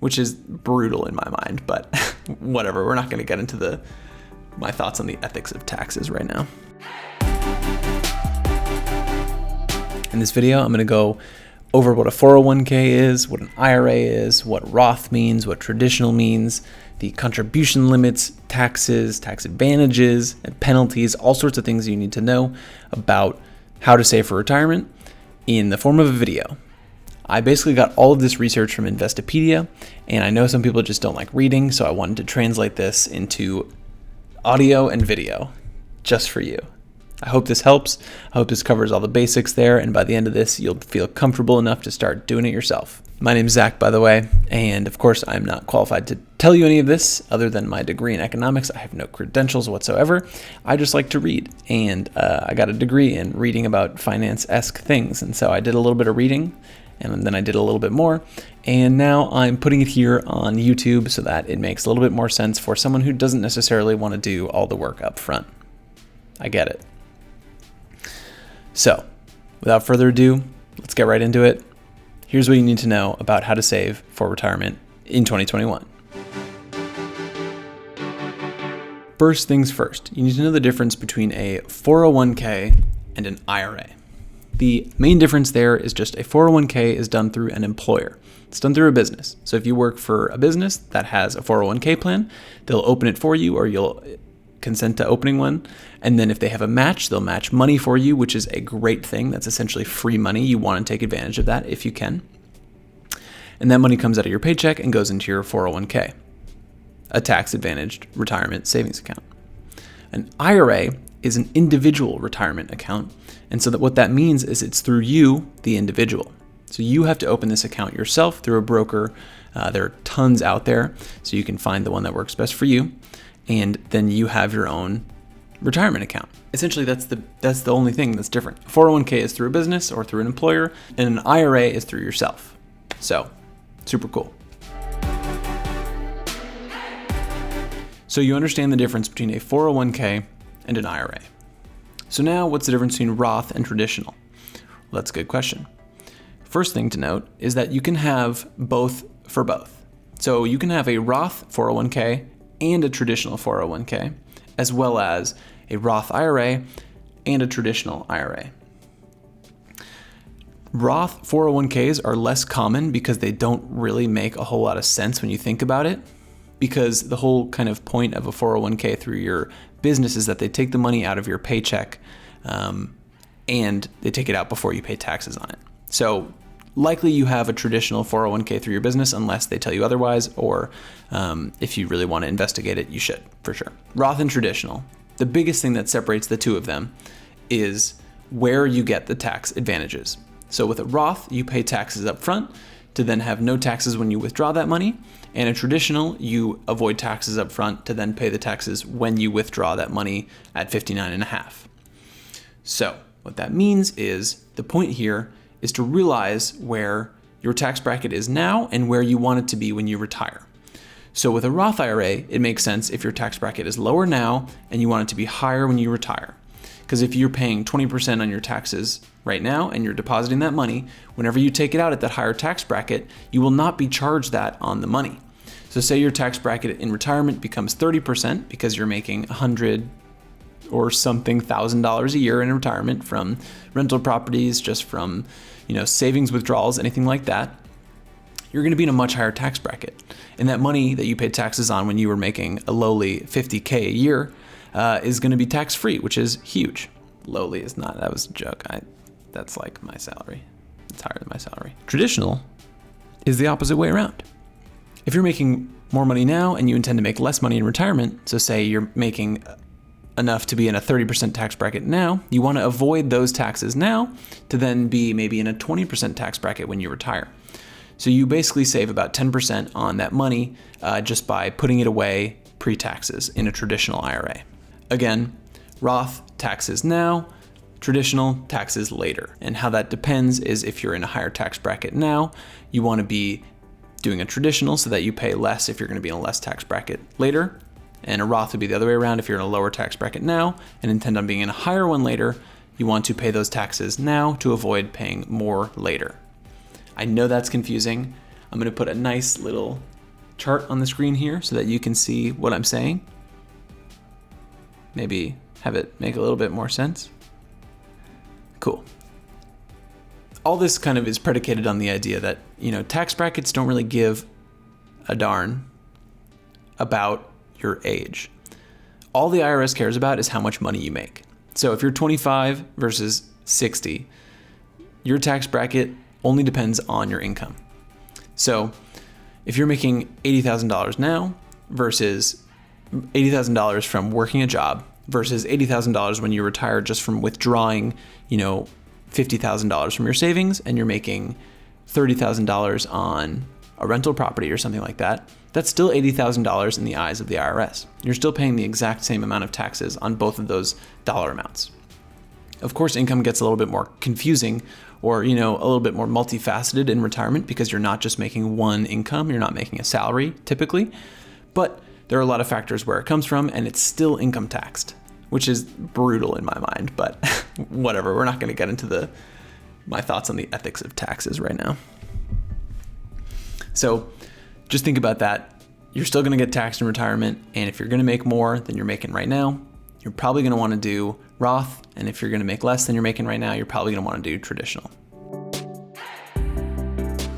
which is brutal in my mind, but whatever. We're not going to get into my thoughts on the ethics of taxes right now. In this video, I'm going to go over what a 401k is, what an IRA is, what Roth means, what traditional means, the contribution limits, taxes, tax advantages, and penalties, all sorts of things you need to know about how to save for retirement in the form of a video. I basically got all of this research from Investopedia, and I know some people just don't like reading, so I wanted to translate this into audio and video just for you. I hope this helps. I hope this covers all the basics there, and by the end of this, you'll feel comfortable enough to start doing it yourself. My name's Zach, by the way, and of course, I'm not qualified to tell you any of this other than my degree in economics. I have no credentials whatsoever. I just like to read, and I got a degree in reading about finance-esque things, and so I did a little bit of reading, and then I did a little bit more, and now I'm putting it here on YouTube so that it makes a little bit more sense for someone who doesn't necessarily want to do all the work up front. I get it. So, without further ado, let's get right into it. Here's what you need to know about how to save for retirement in 2021. First things first, you need to know the difference between a 401k and an IRA. The main difference there is just a 401k is done through an employer. It's done through a business. So if you work for a business that has a 401k plan, they'll open it for you, or you'll consent to opening one. And then if they have a match, they'll match money for you, which is a great thing. That's essentially free money. You want to take advantage of that if you can. And that money comes out of your paycheck and goes into your 401k, a tax-advantaged retirement savings account. An IRA is an individual retirement account. And so what that means is it's through you, the individual. So you have to open this account yourself through a broker. There are tons out there, so you can find the one that works best for you. And then you have your own retirement account. Essentially, that's the only thing that's different. 401k is through a business or through an employer, and an IRA is through yourself. So, super cool. So you understand the difference between a 401k and an IRA. So now, what's the difference between Roth and traditional? Well, that's a good question. First thing to note is that you can have both for both. So you can have a Roth 401k and a traditional 401k, as well as a Roth IRA and a traditional IRA. Roth 401ks are less common because they don't really make a whole lot of sense when you think about it, because the whole kind of point of a 401k through your business is that they take the money out of your paycheck and they take it out before you pay taxes on it. So likely you have a traditional 401k through your business unless they tell you otherwise, or if you really want to investigate it, you should, for sure. Roth and traditional, the biggest thing that separates the two of them is where you get the tax advantages. So with a Roth, you pay taxes up front to then have no taxes when you withdraw that money, and a traditional, you avoid taxes up front to then pay the taxes when you withdraw that money at 59.5. So what that means is the point here is to realize where your tax bracket is now and where you want it to be when you retire. So with a Roth IRA, it makes sense if your tax bracket is lower now and you want it to be higher when you retire. Because if you're paying 20% on your taxes right now and you're depositing that money, whenever you take it out at that higher tax bracket, you will not be charged that on the money. So say your tax bracket in retirement becomes 30% because you're making $100 or something $1,000 a year in retirement from rental properties, just from savings withdrawals, anything like that. You're going to be in a much higher tax bracket, and that money that you paid taxes on when you were making a lowly $50K a year is going to be tax free, which is huge. Lowly is not. That was a joke. That's like my salary. It's higher than my salary. Traditional is the opposite way around. If you're making more money now and you intend to make less money in retirement, so say you're making enough to be in a 30% tax bracket now, you want to avoid those taxes now to then be maybe in a 20% tax bracket when you retire. So you basically save about 10% on that money just by putting it away pre-taxes in a traditional IRA. Again, Roth taxes now, traditional taxes later. And how that depends is if you're in a higher tax bracket now, you want to be doing a traditional so that you pay less if you're going to be in a less tax bracket later. And a Roth would be the other way around. If you're in a lower tax bracket now and intend on being in a higher one later, you want to pay those taxes now to avoid paying more later. I know that's confusing. I'm going to put a nice little chart on the screen here so that you can see what I'm saying. Maybe have it make a little bit more sense. Cool. All this kind of is predicated on the idea that, tax brackets don't really give a darn about your age. All the IRS cares about is how much money you make. So if you're 25 versus 60, your tax bracket only depends on your income. So if you're making $80,000 now versus $80,000 from working a job versus $80,000 when you retire just from withdrawing, $50,000 from your savings, and you're making $30,000 on a rental property or something like that, that's still $80,000 in the eyes of the IRS. You're still paying the exact same amount of taxes on both of those dollar amounts. Of course, income gets a little bit more confusing or, a little bit more multifaceted in retirement because you're not just making one income, you're not making a salary typically, but there are a lot of factors where it comes from, and it's still income taxed, which is brutal in my mind, but whatever. We're not going to get into my thoughts on the ethics of taxes right now. So just think about that. You're still going to get taxed in retirement, and if you're going to make more than you're making right now, you're probably going to want to do Roth, and if you're going to make less than you're making right now, you're probably going to want to do traditional.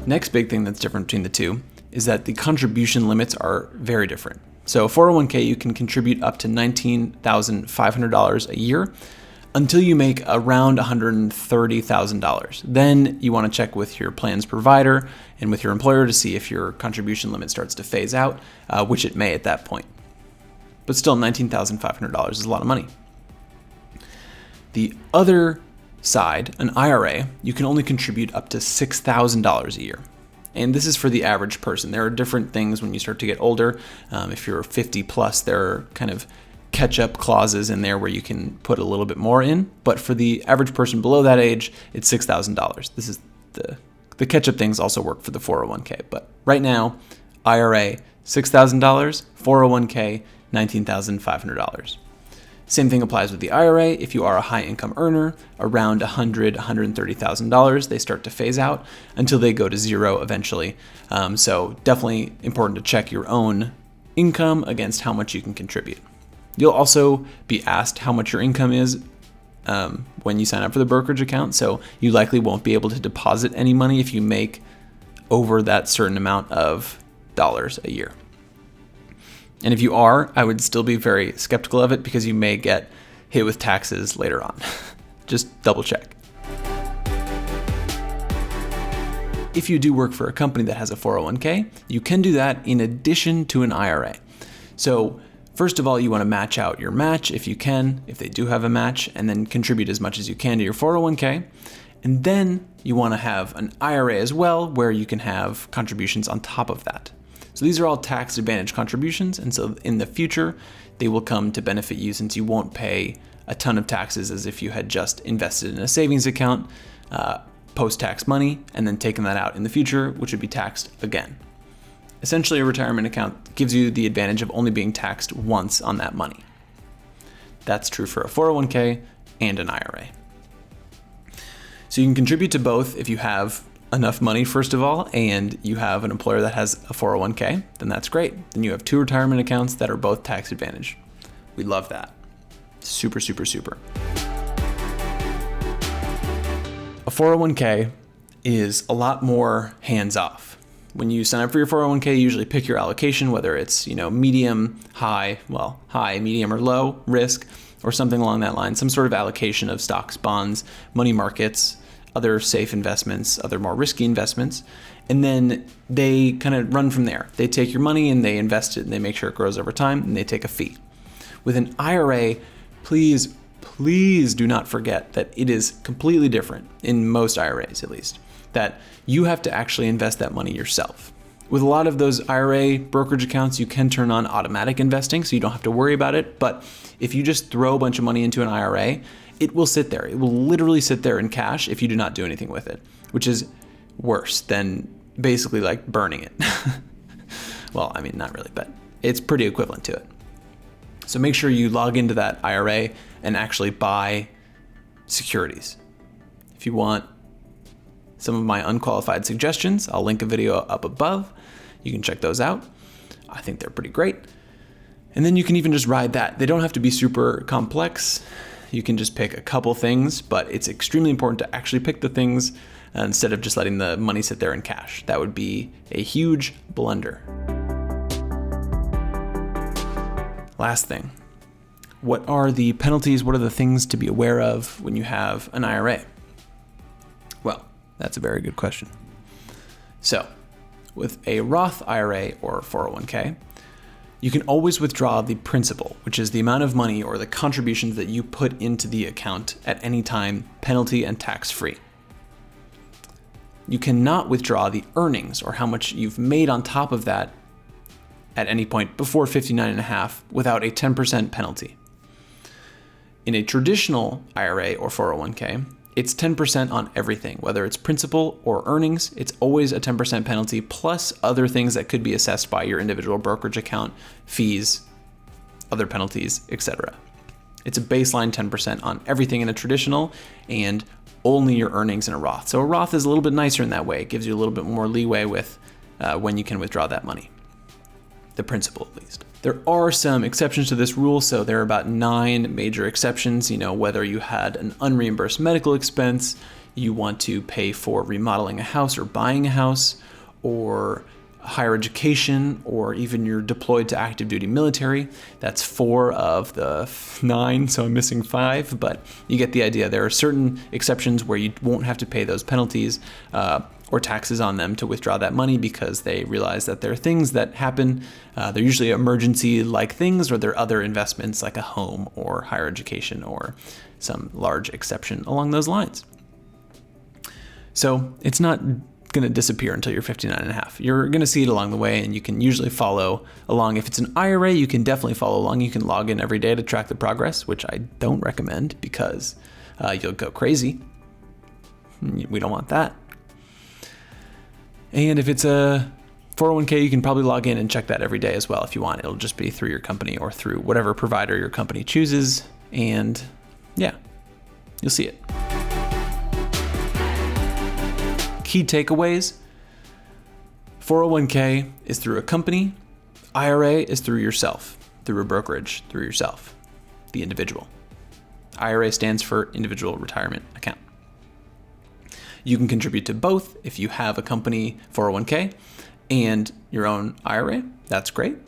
Next big thing that's different between the two is that the contribution limits are very different. So 401k, you can contribute up to $19,500 a year until you make around $130,000. Then you want to check with your plan's provider and with your employer to see if your contribution limit starts to phase out, which it may at that point. But still, $19,500 is a lot of money. The other side, an IRA, you can only contribute up to $6,000 a year. And this is for the average person. There are different things when you start to get older. If you're 50 plus, there are kind of catch-up clauses in there where you can put a little bit more in. But for the average person below that age, it's $6,000. This is the catch-up things also work for the 401k. But right now, IRA, $6,000, 401k, $19,500. Same thing applies with the IRA. If you are a high income earner, around $100,000, $130,000, they start to phase out until they go to zero eventually. So definitely important to check your own income against how much you can contribute. You'll also be asked how much your income is when you sign up for the brokerage account. So you likely won't be able to deposit any money if you make over that certain amount of dollars a year. And if you are, I would still be very skeptical of it because you may get hit with taxes later on. Just double check. If you do work for a company that has a 401k, you can do that in addition to an IRA. So first of all, you want to match out your match if you can, if they do have a match, and then contribute as much as you can to your 401k. And then you want to have an IRA as well, where you can have contributions on top of that. So these are all tax advantage contributions, and so in the future, they will come to benefit you since you won't pay a ton of taxes as if you had just invested in a savings account, post-tax money, and then taken that out in the future, which would be taxed again. Essentially, a retirement account gives you the advantage of only being taxed once on that money. That's true for a 401k and an IRA. So you can contribute to both if you have enough money, first of all, and you have an employer that has a 401k, then that's great. Then you have two retirement accounts that are both tax advantage. We love that. Super, super, super. A 401k is a lot more hands-off. When you sign up for your 401k, you usually pick your allocation, whether it's, medium, high, medium, or low risk, or something along that line, some sort of allocation of stocks, bonds, money markets, other safe investments, other more risky investments, and then they kind of run from there. They take your money and they invest it and they make sure it grows over time and they take a fee. With an IRA, please do not forget that it is completely different, in most IRAs at least, that you have to actually invest that money yourself. With a lot of those IRA brokerage accounts, you can turn on automatic investing so you don't have to worry about it, but if you just throw a bunch of money into an IRA, it will sit there. It will literally sit there in cash if you do not do anything with it, which is worse than basically like burning it. Well, I mean, not really, but it's pretty equivalent to it. So make sure you log into that IRA and actually buy securities. If you want some of my unqualified suggestions. I'll link a video up above. You can check those out. I think they're pretty great. And then you can even just ride that. They don't have to be super complex. You can just pick a couple things, but it's extremely important to actually pick the things instead of just letting the money sit there in cash. That would be a huge blunder. Last thing, what are the penalties? What are the things to be aware of when you have an IRA? Well, that's a very good question. So, with a Roth IRA or 401k, you can always withdraw the principal, which is the amount of money or the contributions that you put into the account at any time, penalty and tax-free. You cannot withdraw the earnings or how much you've made on top of that at any point before 59.5 without a 10% penalty. In a traditional IRA or 401k, it's 10% on everything, whether it's principal or earnings. It's always a 10% penalty plus other things that could be assessed by your individual brokerage account, fees, other penalties, etc. It's a baseline 10% on everything in a traditional and only your earnings in a Roth. So a Roth is a little bit nicer in that way. It gives you a little bit more leeway with when you can withdraw that money, the principal at least. There are some exceptions to this rule, so there are about 9 major exceptions. Whether you had an unreimbursed medical expense, you want to pay for remodeling a house or buying a house, or higher education, or even you're deployed to active duty military. That's 4 of the 9, so I'm missing 5, but you get the idea. There are certain exceptions where you won't have to pay those penalties or taxes on them to withdraw that money because they realize that there are things that happen. They're usually emergency-like things, or there are other investments like a home or higher education or some large exception along those lines. So it's not going to disappear until you're 59.5. You're going to see it along the way, and you can usually follow along. If it's an IRA, you can definitely follow along. You can log in every day to track the progress, which I don't recommend because you'll go crazy. We don't want that. And if it's a 401k, you can probably log in and check that every day as well if you want. It'll just be through your company or through whatever provider your company chooses. And yeah, you'll see it. Key takeaways: 401k is through a company. IRA is through yourself, through a brokerage, through yourself, the individual. IRA stands for Individual Retirement Account. You can contribute to both if you have a company 401k and your own IRA. That's great.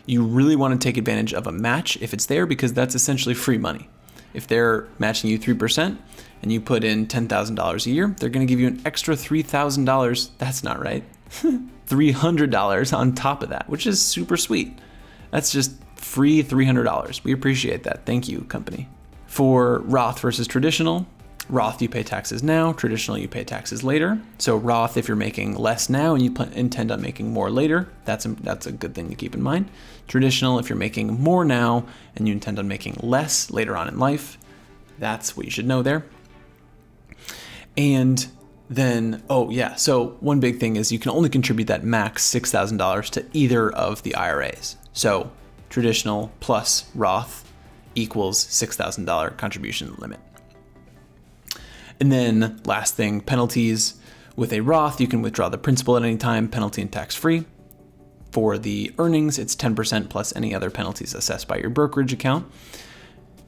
You really want to take advantage of a match if it's there, because that's essentially free money. If they're matching you 3% and you put in $10,000 a year, they're going to give you an extra $3,000. That's not right. $300 on top of that, which is super sweet. That's just free $300. We appreciate that. Thank you, company. For Roth versus traditional, Roth, you pay taxes now. Traditional, you pay taxes later. So Roth, if you're making less now and you intend on making more later, that's a good thing to keep in mind. Traditional, if you're making more now and you intend on making less later on in life, that's what you should know there. And then, so one big thing is you can only contribute that max $6,000 to either of the IRAs. So traditional plus Roth equals $6,000 contribution limit. And then last thing, penalties. With a Roth, you can withdraw the principal at any time, penalty and tax-free. For the earnings, it's 10% plus any other penalties assessed by your brokerage account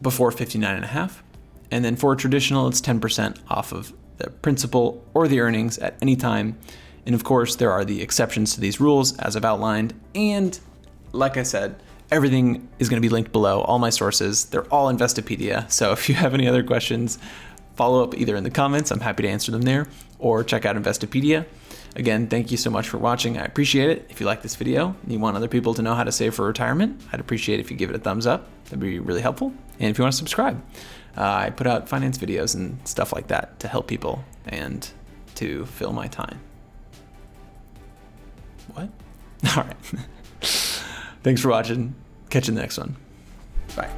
before 59.5. And then for traditional, it's 10% off of the principal or the earnings at any time. And of course, there are the exceptions to these rules as I've outlined. And like I said, everything is going to be linked below, all my sources. They're all Investopedia. So if you have any other questions, follow up either in the comments. I'm happy to answer them there, or check out Investopedia. Again, thank you so much for watching. I appreciate it. If you like this video and you want other people to know how to save for retirement, I'd appreciate it if you give it a thumbs up. That'd be really helpful. And if you want to subscribe, I put out finance videos and stuff like that to help people and to fill my time. What? All right. Thanks for watching. Catch you in the next one. Bye.